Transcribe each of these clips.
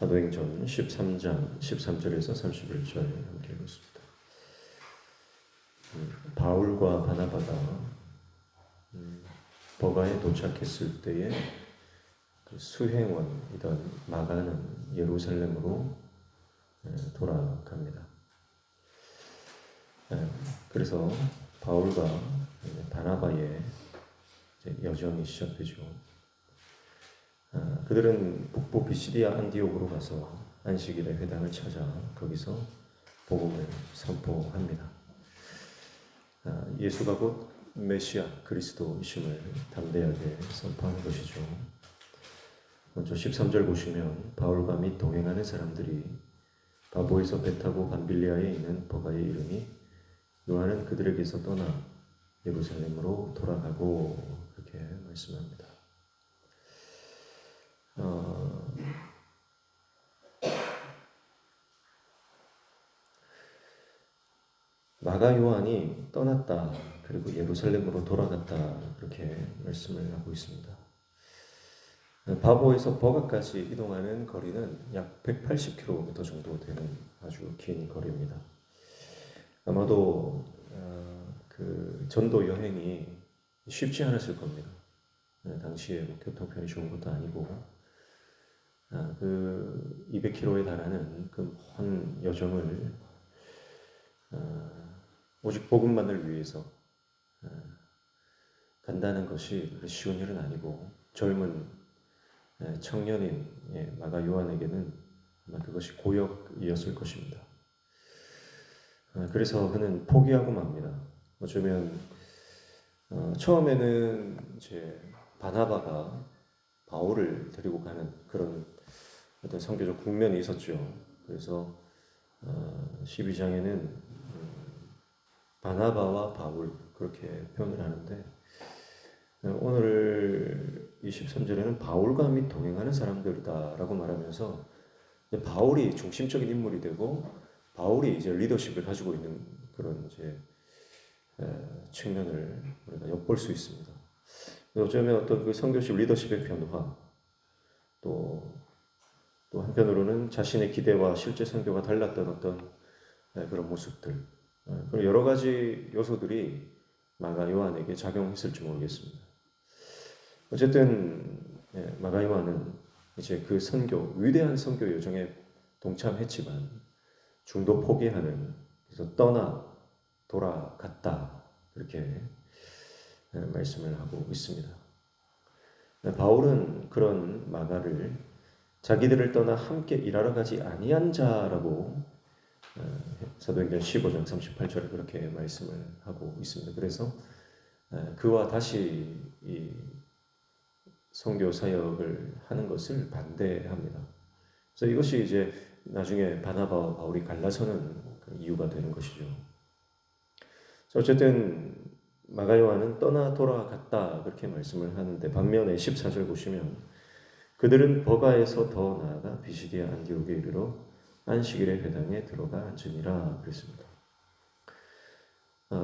사도행전 13장 13절에서 31절 함께 읽겠습니다. 바울과 바나바가 버가에 도착했을 때에 그 수행원이던 마가는 예루살렘으로 돌아갑니다. 그래서 바울과 바나바의 여정이 시작되죠. 그들은 북부 비시디아 안디옥으로 가서 안식일의 회당을 찾아 거기서 복음을 선포합니다. 예수가 곧 메시아 그리스도이심을 담대하게 선포하는 것이죠. 먼저 13절 보시면 바울과 및 동행하는 사람들이 바보에서 배 타고 밤빌리아에 있는 버가의 이름이 요한은 그들에게서 떠나 예루살렘으로 돌아가고 그렇게 말씀합니다. 마가 요한이 떠났다 그리고 예루살렘으로 돌아갔다 그렇게 말씀을 하고 있습니다. 바보에서 버가까지 이동하는 거리는 약 180km 정도 되는 아주 긴 거리입니다. 아마도 그 전도 여행이 쉽지 않았을 겁니다. 당시에 교통편이 좋은 것도 아니고 그 200km에 달하는 그 먼 여정을 오직 복음만을 위해서 간다는 것이 쉬운 일은 아니고 젊은 청년인 마가 요한에게는 아마 그것이 고역이었을 것입니다. 그래서 그는 포기하고 맙니다. 어쩌면 처음에는 이제 바나바가 바울을 데리고 가는 그런 어떤 선교적 국면이 있었죠. 그래서 12장에는 바나바와 바울 그렇게 표현을 하는데 오늘 23절에는 바울과 및 동행하는 사람들이다라고 말하면서 바울이 중심적인 인물이 되고 바울이 이제 리더십을 가지고 있는 그런 이제 측면을 우리가 엿볼 수 있습니다. 어쩌면 어떤 그 선교식 리더십의 변화 또 한편으로는 자신의 기대와 실제 선교가 달랐던 어떤 그런 모습들 그런 여러 가지 요소들이 마가 요한에게 작용했을지 모르겠습니다. 어쨌든 마가 요한은 이제 그 위대한 선교 여정에 동참했지만 중도 포기하는 그래서 돌아갔다 그렇게 말씀을 하고 있습니다. 바울은 그런 마가를 자기들을 떠나 함께 일하러 가지 아니한 자라고 사도행전 15장 38절에 그렇게 말씀을 하고 있습니다. 그래서 그와 다시 이 선교 사역을 하는 것을 반대합니다. 그래서 이것이 이제 나중에 바나바와 바울이 갈라서는 그 이유가 되는 것이죠. 어쨌든 마가 요한은 돌아갔다 그렇게 말씀을 하는데 반면에 14절 보시면 그들은 버가에서 더 나아가 비시디아 안디옥에 이르러 안식일의 회당에 들어가 앉으니라 그랬습니다.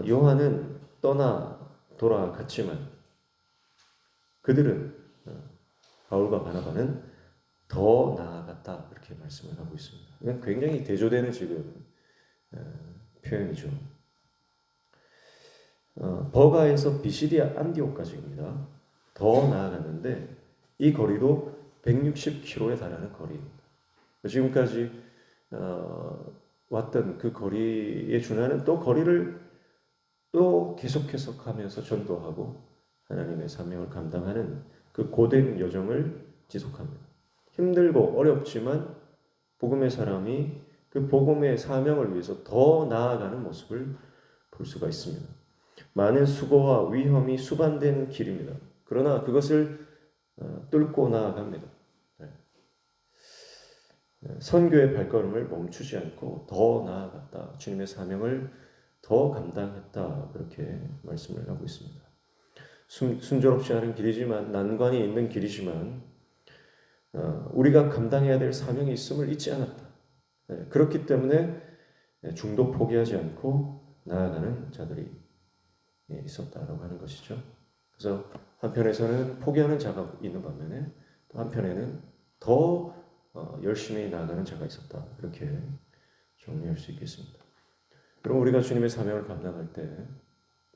요한은 돌아갔지만 그들은 바울과 바나바는 더 나아갔다 그렇게 말씀을 하고 있습니다. 이건 굉장히 대조되는 지금 표현이죠. 버가에서 비시디아 안디옥까지입니다. 더 나아갔는데 이 거리도 160km에 달하는 거리입니다. 지금까지 왔던 그 거리에 준하는 또 거리를 또 계속해서 가면서 전도하고 하나님의 사명을 감당하는 그 고된 여정을 지속합니다. 힘들고 어렵지만 복음의 사람이 그 복음의 사명을 위해서 더 나아가는 모습을 볼 수가 있습니다. 많은 수고와 위험이 수반되는 길입니다. 그러나 그것을 뚫고 나아갑니다. 선교의 발걸음을 멈추지 않고 더 나아갔다. 주님의 사명을 더 감당했다. 그렇게 말씀을 하고 있습니다. 순조롭지 않은 길이지만 난관이 있는 길이지만 우리가 감당해야 될 사명이 있음을 잊지 않았다. 그렇기 때문에 중도 포기하지 않고 나아가는 자들이 있었다라고 하는 것이죠. 그래서 한편에서는 포기하는 자가 있는 반면에 또 한편에는 더 열심히 나아가는 자가 있었다. 이렇게 정리할 수 있겠습니다. 그럼 우리가 주님의 사명을 감당할 때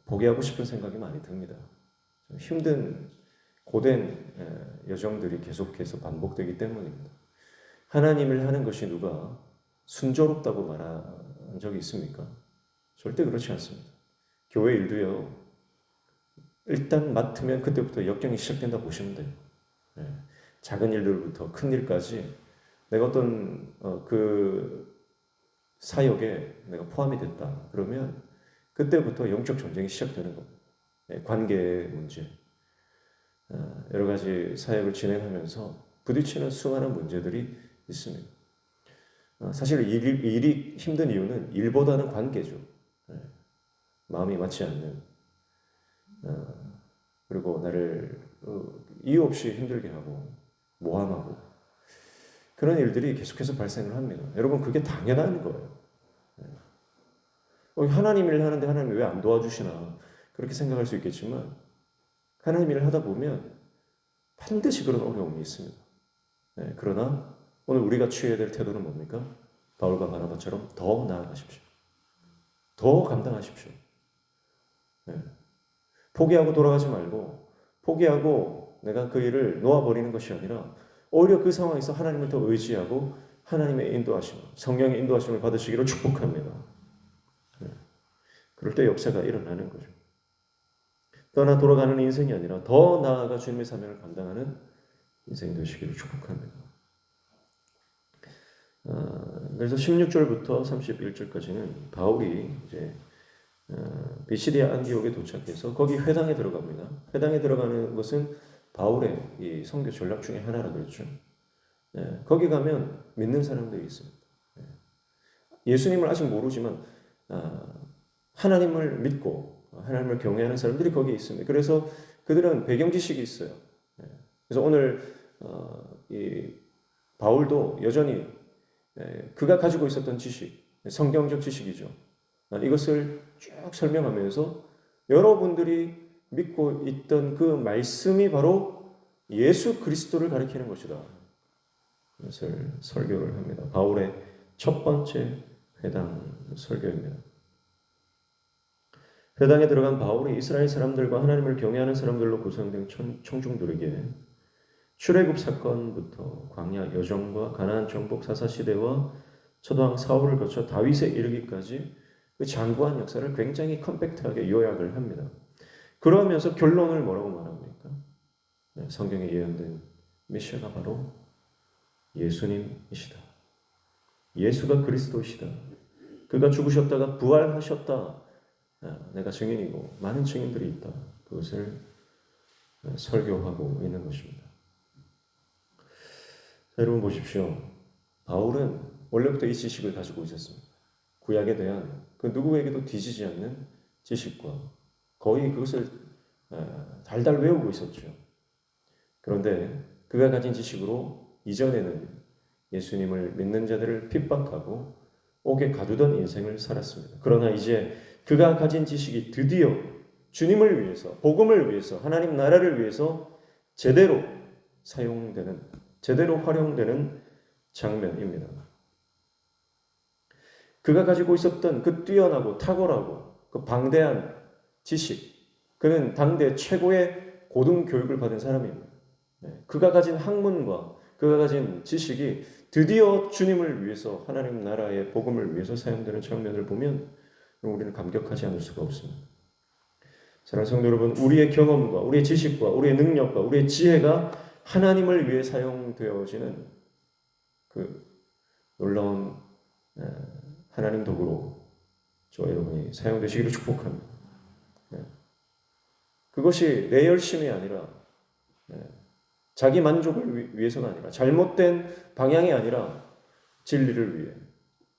포기하고 싶은 생각이 많이 듭니다. 힘든 고된 여정들이 계속해서 반복되기 때문입니다. 하나님을 하는 것이 누가 순조롭다고 말한 적이 있습니까? 절대 그렇지 않습니다. 교회 일도요. 일단 맡으면 그때부터 역경이 시작된다 보시면 돼요. 작은 일들부터 큰 일까지 내가 어떤 그 사역에 내가 포함이 됐다. 그러면 그때부터 영적 전쟁이 시작되는 겁니다. 관계의 문제, 여러 가지 사역을 진행하면서 부딪히는 수많은 문제들이 있습니다. 사실 일이 힘든 이유는 일보다는 관계죠. 마음이 맞지 않는, 그리고 나를 이유 없이 힘들게 하고 모함하고 그런 일들이 계속해서 발생을 합니다. 여러분 그게 당연한 거예요. 하나님 일을 하는데 하나님이 왜 안 도와주시나 그렇게 생각할 수 있겠지만 하나님 일을 하다 보면 반드시 그런 어려움이 있습니다. 그러나 오늘 우리가 취해야 될 태도는 뭡니까? 바울과 바나바처럼 더 나아가십시오. 더 감당하십시오. 포기하고 돌아가지 말고 포기하고 내가 그 일을 놓아버리는 것이 아니라 오히려 그 상황에서 하나님을 더 의지하고 하나님의 인도하심, 성령의 인도하심을 받으시기를 축복합니다. 그럴 때 역사가 일어나는 거죠. 떠나 돌아가는 인생이 아니라 더 나아가 주님의 사명을 감당하는 인생이 되시기를 축복합니다. 그래서 16절부터 31절까지는 바울이 이제 비시디아 안디옥에 도착해서 거기 회당에 들어갑니다. 회당에 들어가는 것은 바울의 이 선교 전략 중에 하나라 그랬죠. 거기 가면 믿는 사람들이 있습니다. 예수님을 아직 모르지만 하나님을 믿고 하나님을 경외하는 사람들이 거기에 있습니다. 그래서 그들은 배경 지식이 있어요. 그래서 오늘 이 바울도 여전히 그가 가지고 있었던 지식, 성경적 지식이죠. 이것을 쭉 설명하면서 여러분들이 믿고 있던 그 말씀이 바로 예수 그리스도를 가리키는 것이다. 이것을 설교를 합니다. 바울의 첫 번째 회당 설교입니다. 회당에 들어간 바울이 이스라엘 사람들과 하나님을 경외하는 사람들로 구성된 청중들에게 출애굽 사건부터 광야 여정과 가나안 정복 사사 시대와 초도왕 사울을 거쳐 다윗에 이르기까지 그 장구한 역사를 굉장히 컴팩트하게 요약을 합니다. 그러면서 결론을 뭐라고 말합니까? 성경에 예언된 메시아가 바로 예수님이시다. 예수가 그리스도이시다. 그가 죽으셨다가 부활하셨다. 내가 증인이고 많은 증인들이 있다. 그것을 설교하고 있는 것입니다. 자, 여러분 보십시오. 바울은 원래부터 이 지식을 가지고 있었습니다. 구약에 대한 그 누구에게도 뒤지지 않는 지식과 거의 그것을 달달 외우고 있었죠. 그런데 그가 가진 지식으로 이전에는 예수님을 믿는 자들을 핍박하고 옥에 가두던 인생을 살았습니다. 그러나 이제 그가 가진 지식이 드디어 주님을 위해서, 복음을 위해서, 하나님 나라를 위해서 제대로 사용되는, 제대로 활용되는 장면입니다. 그가 가지고 있었던 그 뛰어나고 탁월하고 그 방대한 지식, 그는 당대 최고의 고등교육을 받은 사람입니다. 그가 가진 학문과 그가 가진 지식이 드디어 주님을 위해서, 하나님 나라의 복음을 위해서 사용되는 장면을 보면 우리는 감격하지 않을 수가 없습니다. 사랑하는 성도 여러분, 우리의 경험과 우리의 지식과 우리의 능력과 우리의 지혜가 하나님을 위해 사용되어지는 그 놀라운 하나님 도구로 저와 여러분이 사용되시기를 축복합니다. 그것이 내 열심이 아니라 자기 만족을 위해서가 아니라 잘못된 방향이 아니라 진리를 위해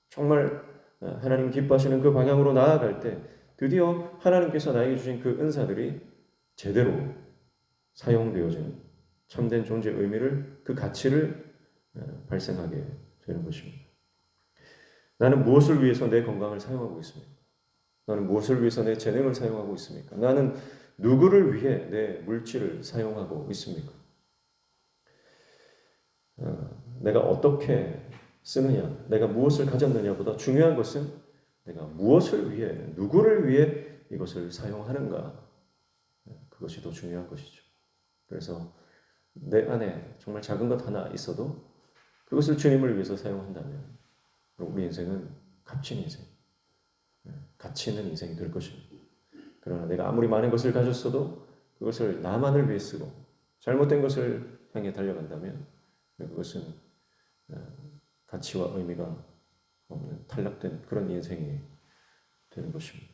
정말 하나님 기뻐하시는 그 방향으로 나아갈 때 드디어 하나님께서 나에게 주신 그 은사들이 제대로 사용되어지는 참된 존재의 의미를, 그 가치를 발생하게 되는 것입니다. 나는 무엇을 위해서 내 건강을 사용하고 있습니까? 나는 무엇을 위해서 내 재능을 사용하고 있습니까? 나는 누구를 위해 내 물질을 사용하고 있습니까? 내가 어떻게 쓰느냐, 내가 무엇을 가졌느냐보다 중요한 것은 내가 무엇을 위해, 누구를 위해 이것을 사용하는가, 그것이 더 중요한 것이죠. 그래서 내 안에 정말 작은 것 하나 있어도 그것을 주님을 위해서 사용한다면 우리 인생은 값진 인생, 가치 있는 인생이 될 것입니다. 그러나 내가 아무리 많은 것을 가졌어도 그것을 나만을 위해 쓰고 잘못된 것을 향해 달려간다면 그것은 가치와 의미가 없는 탈락된 그런 인생이 되는 것입니다.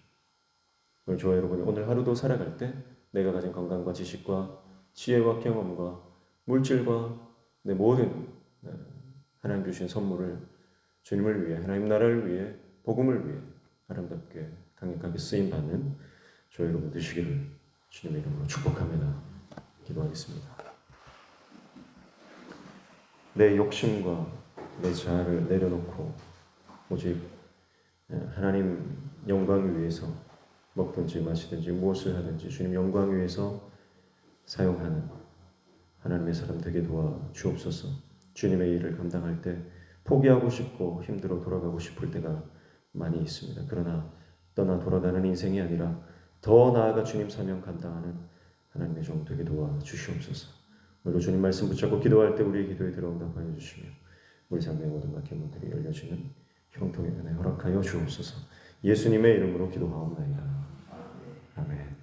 저와 여러분이 오늘 하루도 살아갈 때 내가 가진 건강과 지식과 지혜와 경험과 물질과 내 모든 하나님 주신 선물을 주님을 위해, 하나님 나라를 위해, 복음을 위해 아름답게 강력하게 쓰임받는 저와 여러분 되시기를 주님의 이름으로 축복합니다. 기도하겠습니다. 내 욕심과 내 자아를 내려놓고 오직 하나님 영광을 위해서 먹든지 마시든지 무엇을 하든지 주님 영광을 위해서 사용하는 하나님의 사람 되게 도와 주옵소서. 주님의 일을 감당할 때 포기하고 싶고 힘들어 돌아가고 싶을 때가 많이 있습니다. 그러나 떠나 돌아가는 인생이 아니라 더 나아가 주님 사명 감당하는 하나님의 종 되게 도와 주시옵소서. 오늘 주님 말씀 붙잡고 기도할 때 우리의 기도에 들어온답하여 주시며 우리 삶의 모든 막힌 문들이 열려지는 형통의 은혜 허락하여 주옵소서. 예수님의 이름으로 기도하옵나이다. 아멘.